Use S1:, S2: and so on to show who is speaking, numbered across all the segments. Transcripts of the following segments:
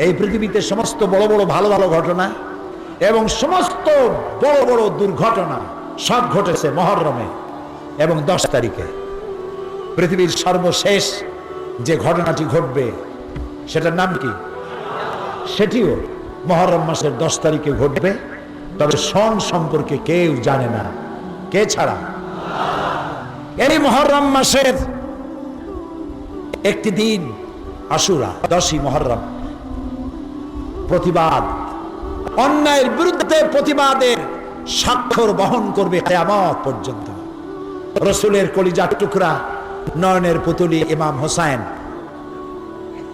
S1: এই পৃথিবীতে সমস্ত বড় বড় ভালো ভালো ঘটনা এবং সমস্ত বড় বড় দুর্ঘটনা সব ঘটেছে মুহররমে এবং 10 তারিখে। পৃথিবীর সর্বশেষ যে ঘটনাটি ঘটবে সেটার নাম কি? সেটিও মুহররম মাসের 10 তারিখে ঘটবে। তবে সন সম্পর্কে কেউ জানে না, কে ছাড়া? এই মুহররম মাসের একটি দিন আশুরা, 10ই মুহররম। প্রতিবাদ, অন্যায়ের বিরুদ্ধে প্রতিবাদের স্বাক্ষর বহন করবে কিয়ামত পর্যন্ত। রাসূলের কলিজার টুকরা, নয়নের পুতুলি ইমাম হোসেন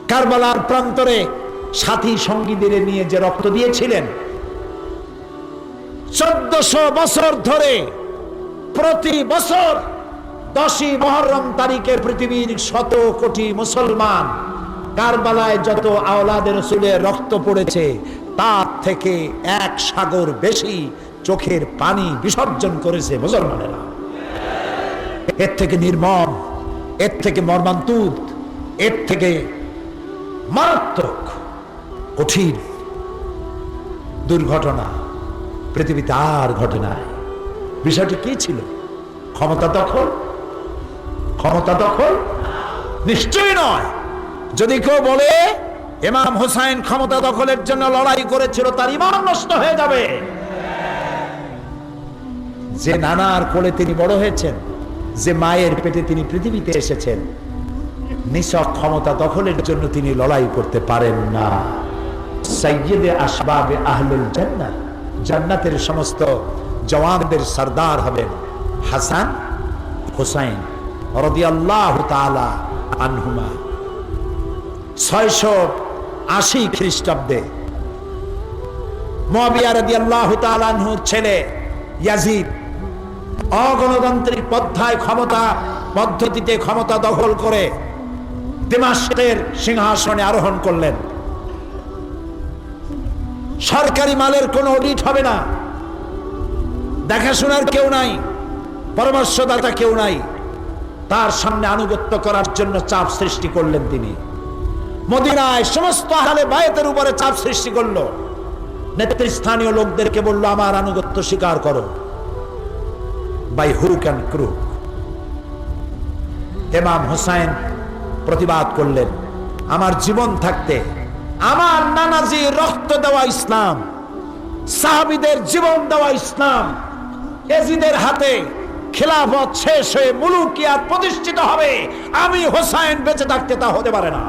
S1: কারবালার প্রান্তরে সাথী সঙ্গীদের নিয়ে যে রক্ত দিয়েছিলেন, 1400 বছর ধরে প্রতি বছর 10ই মুহররম তারিখে পৃথিবীর 100 কোটি মুসলমান কারবালায় যত আওলাদে রাসূলের রক্ত পড়েছে তার থেকে 1 সাগর বেশি চোখের পানি বিসর্জন করেছে মুসলমানেরা। এর থেকে নির্মম, এর থেকে মর্মান্তুদ, এর থেকে মারাত্মক কঠিন দুর্ঘটনা পৃথিবীতে আর ঘটে নাই। বিষয়টি কি ছিল? ক্ষমতা দখল? ক্ষমতা দখল? নিশ্চয়ই নয়। যদি কেউ বলে ইমাম হোসেন ক্ষমতা দখলের জন্য লড়াই করেছিল, তার ঈমান নষ্ট হয়ে যাবে। যে নানার কোলে তিনি বড় হয়েছেন, যে মায়ের পেটে তিনি পৃথিবীতে এসেছেন, নিছক ক্ষমতা দখলের জন্য তিনি লড়াই করতে পারেন না। সাইয়্যিদে আসবাবে আহলুল জান্নাহ, জান্নাতের সমস্ত জওয়ানদের সরদার হবেন হাসান হুসাইন রাদিয়াল্লাহু তাআলা আনহুমা। 680 খ্রিস্টাব্দে মুআবিয়া রাদিয়াল্লাহু তাআলা আনহুর ছেলে ইয়াজিদ অগণতান্ত্রিক পদ্ধতিতে ক্ষমতা দখল করে দামেস্কের সিংহাসনে আরোহণ করলেন। সরকারি মালের কোনো অডিট হবে না, দেখাশোনার কেউ নাই, পরামর্শদাতা কেউ নাই। তার সামনে আনুগত্য করার জন্য চাপ সৃষ্টি করলেন তিনি। মদিনায় সমস্ত আহলে বায়তের উপরে চাপ সৃষ্টি করলো। নেতৃস্থানীয় লোকদেরকে বলল, আমার আনুগত্য স্বীকার করো, বাই হুক অ্যান্ড ক্রুক। ইমাম হোসেন প্রতিবাদ করলেন, আমার জীবন থাকতে আমার নানাজি রক্ত দেওয়া ইসলাম, সাহাবীদের জীবন দেওয়া ইসলাম, ইয়াজিদের হাতে খিলাফত শেষ হয়ে মুলুকিয়াত প্রতিষ্ঠিত হবে, আমি হোসেন বেঁচে থাকতে তা হতে পারে না।